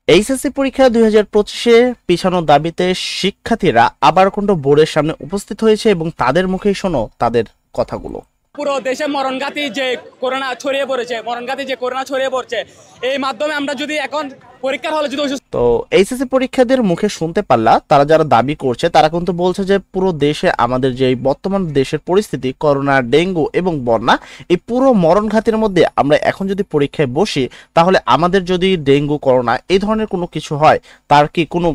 HSC পরীক্ষা 2025-এ পিছানোর দাবিতে শিক্ষার্থীরা আবার কিন্তু বোর্ডের সামনে উপস্থিত হয়েছে এবং তাদের মুখেই শোনো তাদের কথাগুলো। পুরো দেশে মরণঘাতী যে করোনা ছড়িয়ে পড়ছে এই মাধ্যমে আমরা যদি এখন পরীক্ষার হলে যদি তো এইচএসসি পরীক্ষাদের মুখে শুনতে পারলা তারা যারা দাবি করছে তারা কিন্তু বলছে যে পুরো দেশে আমাদের যে বর্তমান দেশের পরিস্থিতি করোনা, ডেঙ্গু এবং বন্যা, এই পুরো মরণঘাতের মধ্যে আমরা এখন যদি পরীক্ষায় বসি তাহলে আমাদের যদি ডেঙ্গু, করোনা এই ধরনের কোনো কিছু হয় তার কি কোনো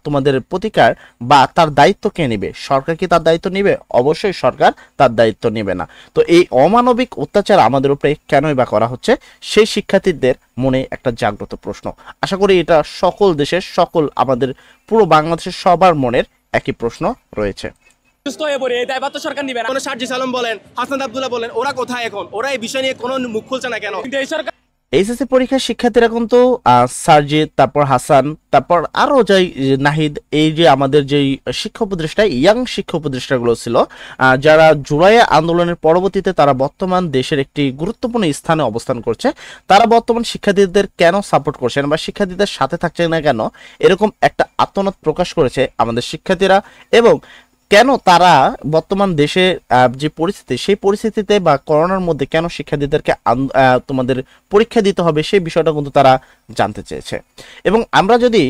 তোমাদের প্রতিকার বা তার দায়িত্ব কে নেবে? সরকার কি তার দায়িত্ব নেবে? অবশ্যই সরকার তার দায়িত্ব নেবে না। তো এই অমানবিক অত্যাচার আমাদের উপরে কেনই বা করা হচ্ছে, সেই শিক্ষার্থীদের মনে একটা জাগ্রত প্রশ্ন। আশা করি এটা সকল দেশের, সকল আমাদের পুরো বাংলাদেশের সবার মনের একই প্রশ্ন রয়েছে। সুস্থ হয়ে পড়ে এই দায়ভার তো সরকার নিবে না। সার্জিস আলম বলেন, হাসান আব্দুল্লাহ বলেন, ওরা কোথায় এখন? ওরা এই বিষয় নিয়ে কোনো মুখ খুলছে না কেন? কিন্তু এই সরকার এইচএসসি পরীক্ষার শিক্ষার্থীরা কিন্তু সার্জিদ, তারপর হাসান, তারপর আরো যাই নাহিদ, এই যে আমাদের যেই শিক্ষা উপদেষ্টা, ইয়াং শিক্ষা উপদেষ্টাগুলো ছিল, যারা জুলাই আন্দোলনের পরবর্তীতে তারা বর্তমান দেশের একটি গুরুত্বপূর্ণ স্থানে অবস্থান করছে, তারা বর্তমান শিক্ষার্থীদের কেন সাপোর্ট করছেন বা শিক্ষার্থীদের সাথে থাকছে না কেন, এরকম একটা আত্মনাদ প্রকাশ করেছে আমাদের শিক্ষার্থীরা। এবং কেন তারা বর্তমান দেশে যে পরিস্থিতি, সেই পরিস্থিতিতে বা করোনার মধ্যে কেন শিক্ষার্থীদেরকে তোমাদের পরীক্ষা দিতে হবে সেই বিষয়টা কিন্তু তারা জানতে চেয়েছে। এবং আমরা যদি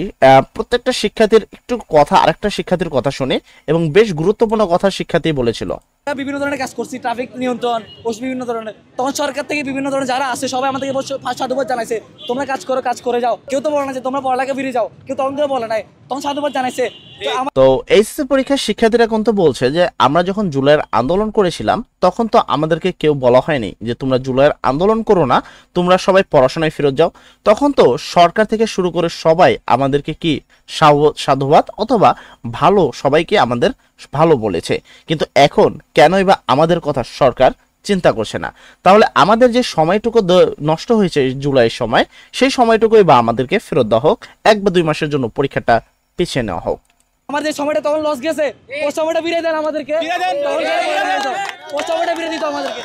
প্রত্যেকটা শিক্ষার্থীর একটু কথা, আরেকটা শিক্ষার্থীর কথা শুনি, এবং বেশ গুরুত্বপূর্ণ কথা শিক্ষার্থী বলেছিল। বিভিন্ন ধরনের কাজ করছি, ট্রাফিক নিয়ন্ত্রণ ও বিভিন্ন ধরনের, তখন সরকার থেকে বিভিন্ন ধরনের যারা আছে সবাই আমাদেরকে সাধুবাদ জানাইছে, তোমরা কাজ করে যাও। কেউ তো বলে না যে তোমরা পড়ালেখা ফিরে যাও, কেউ তখন কেউ বলে নাই, তখন সাধুবাদ জানাইছে। তো এইচএসসি পরীক্ষার শিক্ষার্থীরা কিন্তু বলছে যে আমরা যখন জুলাইয়ের আন্দোলন করেছিলাম তখন তো আমাদেরকে কেউ বলা হয়নি যে তোমরা জুলাইয়ের আন্দোলন করো না, তোমরা সবাই পড়াশোনায় ফেরত যাও। তখন তো সরকার থেকে শুরু করে সবাই আমাদেরকে কি সাধুবাদ অথবা ভালো, সবাইকে আমাদের ভালো বলেছে। কিন্তু এখন কেনই বা আমাদের কথা সরকার চিন্তা করছে না? তাহলে আমাদের যে সময়টুকু নষ্ট হয়েছে জুলাইয়ের সময়, সেই সময়টুকুই বা আমাদেরকে ফেরত দেওয়া হোক, 1 বা 2 মাসের জন্য পরীক্ষাটা পিছিয়ে নেওয়া হোক। আমার যে সময়টা তখন লস গেছে, ওই সময়টা ফিরিয়ে দেন আমাদেরকে, ওই সময়টা ফিরিয়ে দিত আমাদেরকে।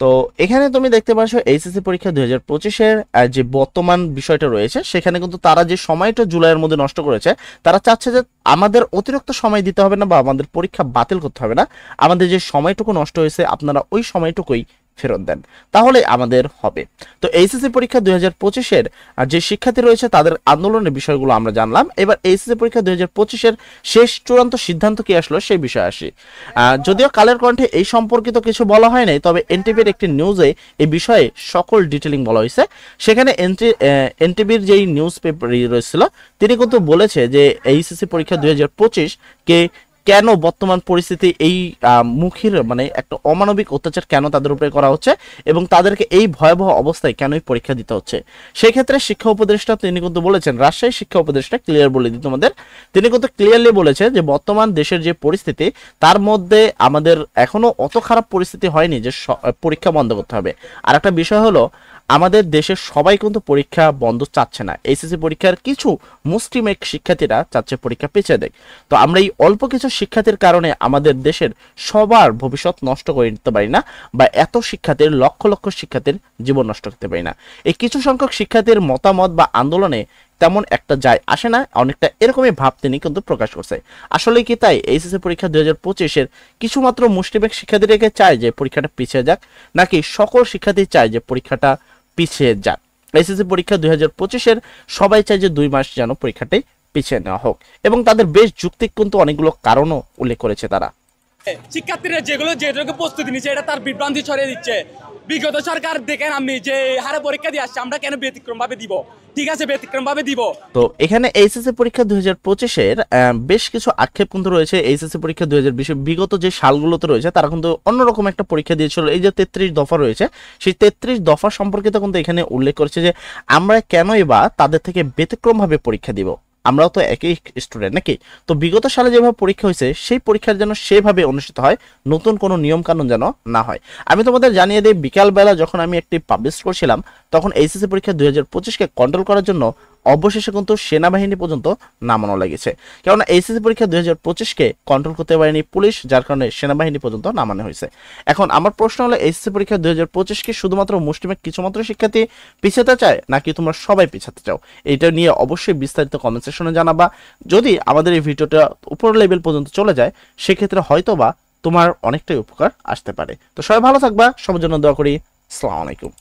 তো এখানে তুমি দেখতে পাচ্ছ এইচএসসি পরীক্ষা 2025-এর যে বর্তমান বিষয়টা রয়েছে, সেখানে কিন্তু তারা যে সময়টা জুলাইয়ের মধ্যে নষ্ট করেছে, তারা চাচ্ছে যে আমাদের অতিরিক্ত সময় দিতে হবে না বা আমাদের পরীক্ষা বাতিল করতে হবে না, আমাদের যে সময়টুকু নষ্ট হয়েছে আপনারা ওই সময়টুকুই ফেরত দেন, তাহলে আমাদের হবে। তো এইচএসসি পরীক্ষা 2025-এর যে শিক্ষার্থী রয়েছে তাদের আন্দোলনের বিষয়গুলো আমরা জানলাম। এবার এইচএসসি পরীক্ষা 2025-এর শেষ চূড়ান্ত সিদ্ধান্ত কি আসলো সেই বিষয়ে আসি। যদিও কালের কণ্ঠে এই সম্পর্কিত কিছু বলা হয় নাই, তবে এনটিভির একটি নিউজে এই বিষয়ে সকল ডিটেলিং বলা হয়েছে। সেখানে এনটিভির যেই নিউজ পেপার রয়েছিল তিনি কিন্তু বলেছে যে এইচএসসি পরীক্ষা 2025 কে কেন বর্তমান পরিস্থিতি এই মুখের মানে একটা অমানবিক অত্যাচার কেন তাদের উপরে করা হচ্ছে এবং তাদেরকে এই ভয়াবহ অবস্থায় কেনই পরীক্ষা দিতে হচ্ছে। সেই ক্ষেত্রে শিক্ষা উপদেষ্টা তিনি কিন্তু বলেছেন, রাজশাহী শিক্ষা উপদেষ্টা ক্লিয়ার বলে দিই তোমাদের, তিনি কিন্তু ক্লিয়ারলি বলেছে যে বর্তমান দেশের যে পরিস্থিতি তার মধ্যে আমাদের এখনো অত খারাপ পরিস্থিতি হয়নি যে পরীক্ষা বন্ধ করতে হবে। আর একটা বিষয় হলো আমাদের দেশের সবাই কিন্তু পরীক্ষা বন্ধ চাচ্ছে না। এইচএসসি পরীক্ষার কিছু মুষ্টিমেয় শিক্ষার্থীরা চাচ্ছে পরীক্ষা পিছিয়ে দেয়। তো আমরা এই অল্প কিছু শিক্ষার্থীর কারণে আমাদের দেশের সবার ভবিষ্যৎ নষ্ট করে নিতে পারি না, বা এত শিক্ষার্থীর, লক্ষ লক্ষ শিক্ষার্থীর জীবন নষ্ট করতে পারি না। এই কিছু সংখ্যক শিক্ষার্থীর মতামত বা আন্দোলনে তেমন একটা যায় আসে না, অনেকটা এরকমই ভাব তিনি কিন্তু প্রকাশ করছে। আসলে কি তাই এইচএসসি পরীক্ষা 2025-এর কিছুমাত্র মুষ্টিমেয় শিক্ষার্থীদেরকে চায় যে পরীক্ষাটা পিছিয়ে যাক, নাকি সকল শিক্ষার্থী চায় যে পরীক্ষাটা পিছিয়ে যাক? এইচএসসি পরীক্ষা 2025-এর সবাই চায় যে 2 মাস যেন পরীক্ষাটাই পিছিয়ে নেওয়া হোক, এবং তাদের বেশ যুক্তিক কিন্তু অনেকগুলো কারণও উল্লেখ করেছে তারা। শিক্ষার্থীরা যেটুকু প্রস্তুতি নিচ্ছে এটা তার বিভ্রান্তি ছড়িয়ে দিচ্ছে। বিগত সরকার দেখেন আপনি যে হারে পরীক্ষা দিয়ে আসছে, আমরা কেন ব্যতিক্রম ভাবে দিব? ঠিক আছে, ব্যতিক্রম ভাবে দিব। তো এখানে এইচএসসি পরীক্ষা 2025-এর বেশ কিছু আক্ষেপ কিন্তু রয়েছে। এইচএসসি পরীক্ষা 2020 বিগত যে সালগুলোতে রয়েছে তারা কিন্তু অন্যরকম একটা পরীক্ষা দিয়েছিল। এই যে 33 দফা রয়েছে, সেই 33 দফা সম্পর্কিত কিন্তু এখানে উল্লেখ করেছে যে আমরা কেনই বা তাদের থেকে ব্যতিক্রম ভাবে পরীক্ষা দিব, আমরাও তো একই স্টুডেন্ট নাকি। তো বিগত সালে যেভাবে পরীক্ষা হয়েছে সেই পরীক্ষার যেন সেভাবে অনুষ্ঠিত হয়, নতুন কোনো নিয়ম কানুন যেন না হয়। আমি তোমাদের জানিয়ে দিই, বিকালবেলা যখন আমি একটি পাবলিশ করছিলাম তখন এইচএসসি পরীক্ষা 2025-কে কন্ট্রোল করার জন্য অবশেষে কিন্তু সেনাবাহিনী পর্যন্ত নামানো লেগেছে। কেননা এইচএসসি পরীক্ষা 2025-কে কন্ট্রোল করতে পারেনি পুলিশ, যার কারণে সেনাবাহিনী পর্যন্ত নামানো হয়েছে। এখন আমার প্রশ্ন হলো, এইচএসসি পরীক্ষা 2025-কে শুধুমাত্র মুসলিমের কিছুমাত্র শিক্ষার্থী পিছাতে চায় নাকি তোমরা সবাই পিছাতে চাও? এটা নিয়ে অবশ্যই বিস্তারিত কমেন্ট সেকশনে জানাবা। যদি আমাদের এই ভিডিওটা উপর লেভেল পর্যন্ত চলে যায়, সেক্ষেত্রে হয়তোবা তোমার অনেকটাই উপকার আসতে পারে। তো সবাই ভালো থাকবা, সবার জন্য দোয়া করি। আসসালামু আলাইকুম।